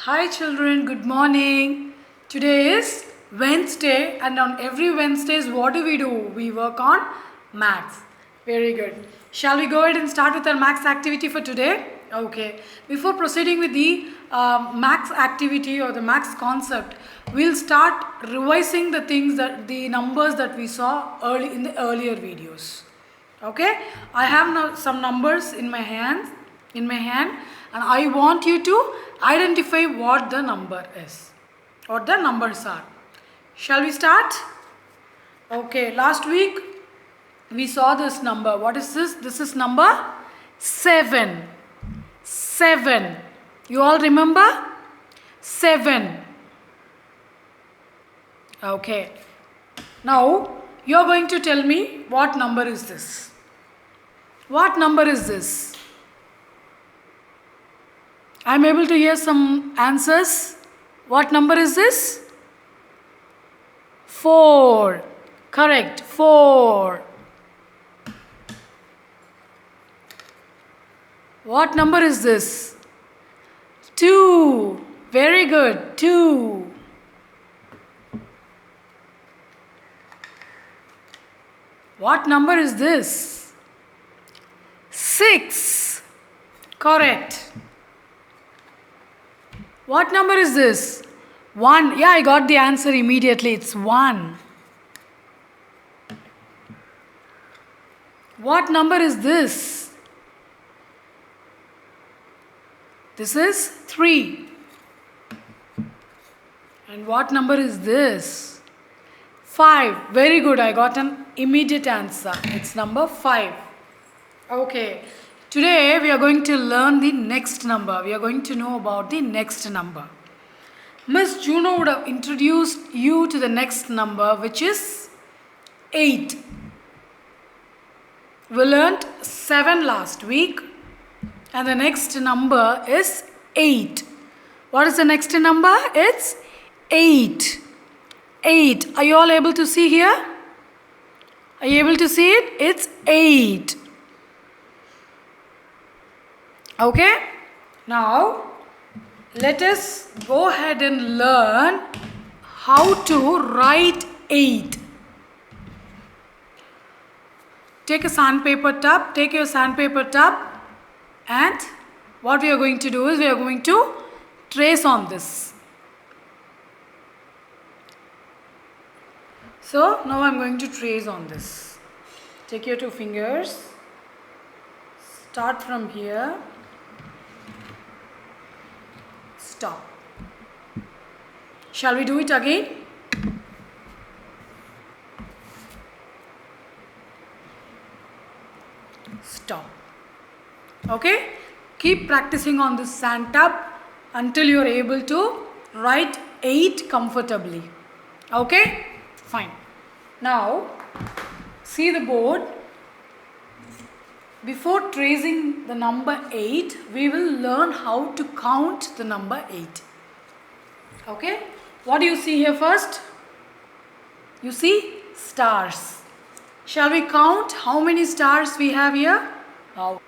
Hi children, good morning. Today is Wednesday and on every Wednesdays what do? We work on maths. Very good. Shall we go ahead and start with our maths activity for today? Okay. Before proceeding with the maths activity or the maths concept, we'll start revising the numbers that we saw early in the earlier videos. Okay, I have now some numbers in my hand, and I want you to identify what the number is, what the numbers are. Shall we start? Okay, last week we saw this number. What is this? This is number 7. 7. You all remember? 7. Okay. Now you are going to tell me what number is this? What number is this? I am able to hear some answers. What number is this? 4. Correct. 4. What number is this? 2. Very good. 2. What number is this? 6. Correct. What number is this? 1. Yeah, I got the answer immediately. It's 1. What number is this? This is 3. And what number is this? 5. Very good. I got an immediate answer. It's number 5. Okay. Today we are going to learn the next number. We are going to know about the next number. Miss Juno would have introduced you to the next number, which is 8. We learned 7 last week. And the next number is 8. What is the next number? It's 8. 8. Are you all able to see here? Are you able to see it? It's 8. Okay? Now, let us go ahead and learn how to write 8. Take a sandpaper tub. Take your sandpaper tub. And what we are going to do is we are going to trace on this. So now I am going to trace on this. Take your 2 fingers. Start from here. Stop. Shall we do it again? Stop. Okay? Keep practicing on this sand tub until you are able to write 8 comfortably. Okay? Fine. Now, see the board. Before tracing the number 8, we will learn how to count the number 8. Okay? What do you see here first? You see stars. Shall we count how many stars we have here? Now.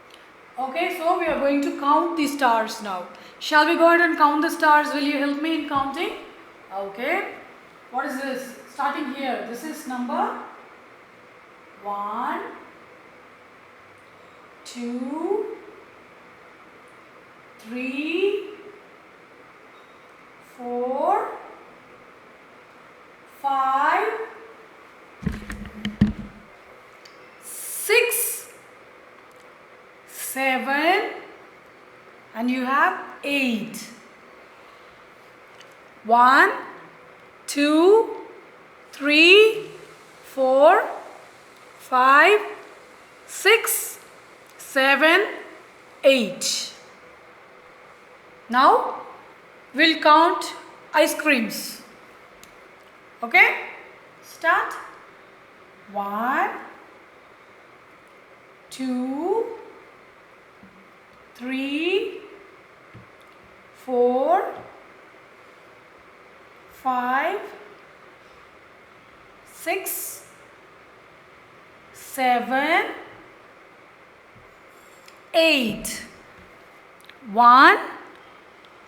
Okay, so we are going to count the stars now. Shall we go ahead and count the stars? Will you help me in counting? Okay. What is this? Starting here. This is number 1, 2, 3, 4, 5, 6, 7, and you have 8. 1, 2, 3, 4, 5, 6, 7, 8. Now we'll count ice creams. Okay? Start. 1, 2, 3, 4, 5, 6, 7, 8. 1,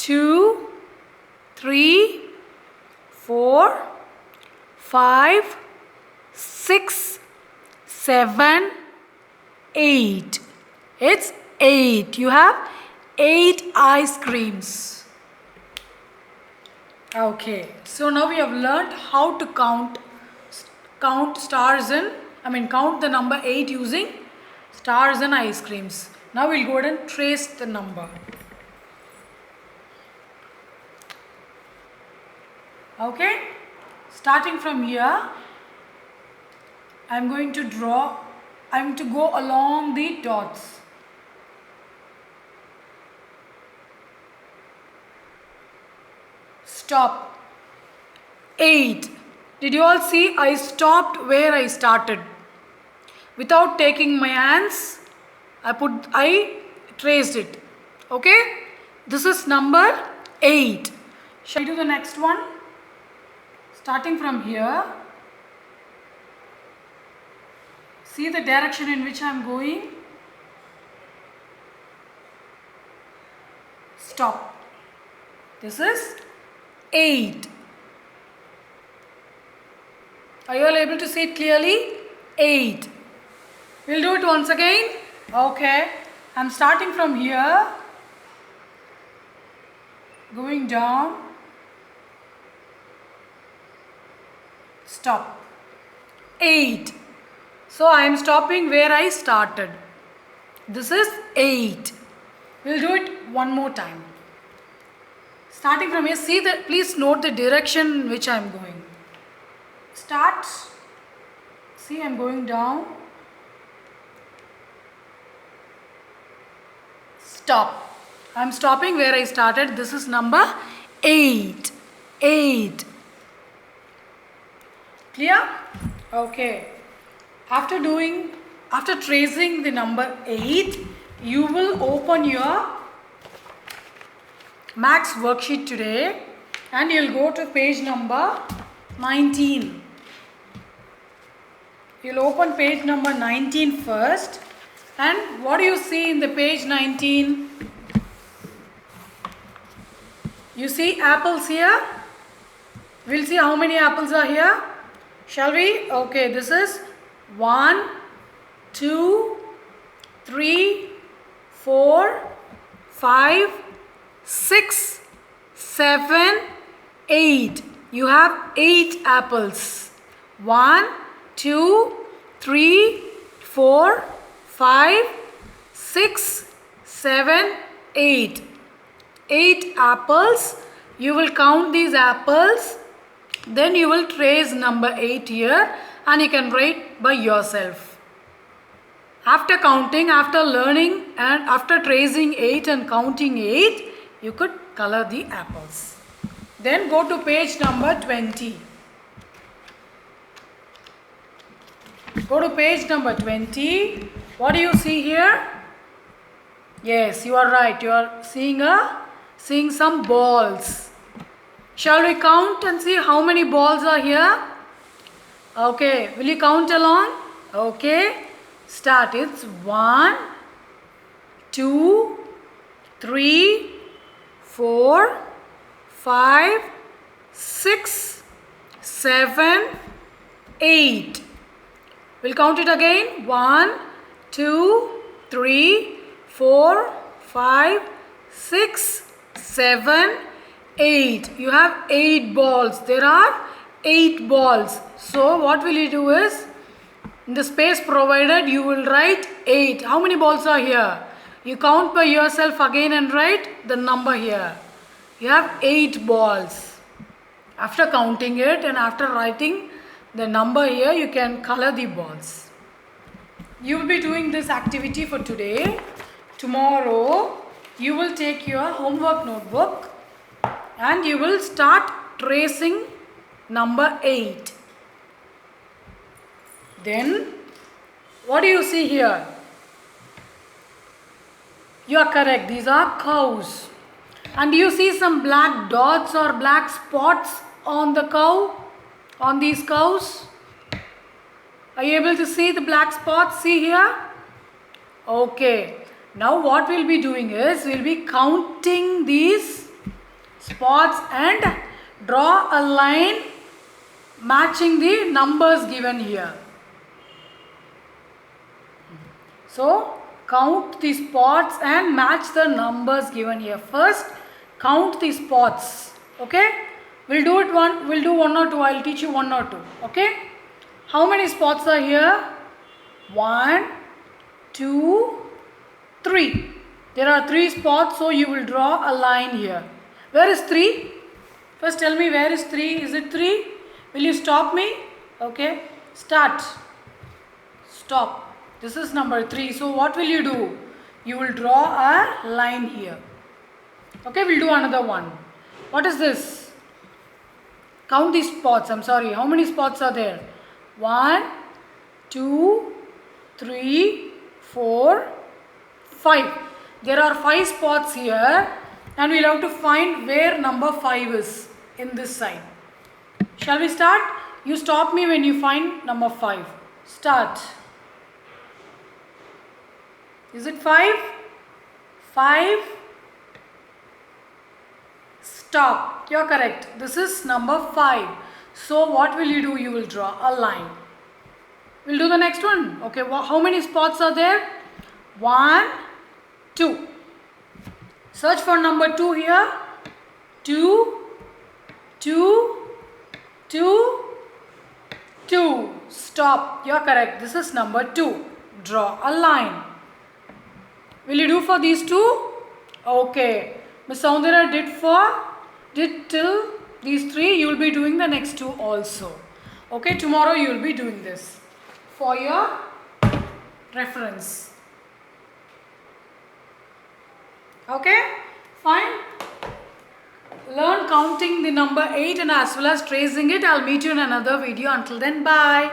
2, 3, 4, 5, 6, 7, 8. It's 8. You have 8 ice creams. Okay, so now we have learned how to count stars in, count the number 8 using stars and ice creams. Now we'll go ahead and trace the number. Okay, starting from here, I'm going to go along the dots. Stop. 8. Did you all see I stopped where I started? Without taking my hands, I traced it. Okay? This is number 8. Shall we do the next one? Starting from here. See the direction in which I am going. Stop. This is 8. Are you all able to see it clearly? 8. We'll do it once again. Okay. I'm starting from here. Going down. Stop. 8. So I am stopping where I started. This is 8. We'll do it one more time. Starting from here, please note the direction in which I am going. Start. See, I am going down. Stop. I am stopping where I started. This is number 8. 8. Clear? Okay. After tracing the number 8, you will open your Max worksheet today and you'll go to page number 19. You'll open page number 19 first. And what do you see in the page 19? You see apples here? We'll see how many apples are here. Shall we? Okay, this is 1, 2, 3, 4, 5, 6, 7, 8. You have 8 apples. 1, 2, 3, 4, 5, 6, 7, 8. 8 apples. You will count these apples. Then you will trace number 8 here and you can write by yourself. After counting, after learning and after tracing 8 and counting 8, you could color the apples. Then go to page number 20. Go to page number 20. What do you see here? Yes, you are right. You are seeing some balls. Shall we count and see how many balls are here? Okay, will you count along? Okay, start. It's 1, 2, 3, 4, 5, 6, 7, 8. We'll count it again. 1, 2, 3, 4, 5, 6, 7, 8. You have 8 balls. There are 8 balls. So what will you do is, in the space provided, you will write 8. How many balls are here? You count by yourself again and write the number here. You have 8 balls. After counting it and after writing the number here, you can color the balls. You will be doing this activity for today. Tomorrow, you will take your homework notebook and you will start tracing number 8. Then, what do you see here? You are correct. These are cows. And do you see some black dots or black spots on the cow? On these cows? Are you able to see the black spots? See here? Okay. Now what we'll be doing is, we'll be counting these spots and draw a line matching the numbers given here. So count the spots and match the numbers given here. First count the spots. Okay, we'll do one or two. I'll teach you one or two. Okay, how many spots are here? 1, 2, 3. There are 3 spots, so you will draw a line here. Where is 3? First tell me, where is 3? Is it 3? Will you stop me? Okay, start. Stop. This is number 3. So what will you do? You will draw a line here. Okay, we'll do another one. What is this? Count these spots. I'm sorry. How many spots are there? 1, 2, 3, 4, 5. There are 5 spots here and we'll have to find where number 5 is in this side. Shall we start? You stop me when you find number 5. Start. Is it 5? 5. Stop. You're correct. This is number 5. So what will you do? You will draw a line. We'll do the next one. Okay, how many spots are there? 1, 2. Search for number 2 here. 2, 2, 2, 2. Stop. You're correct. This is number 2. Draw a line. Will you do for these 2? Okay. Ms. Soundara did till these 3. You will be doing the next 2 also. Okay. Tomorrow you will be doing this for your reference. Okay. Fine. Learn counting the number 8 and as well as tracing it. I'll meet you in another video. Until then, bye.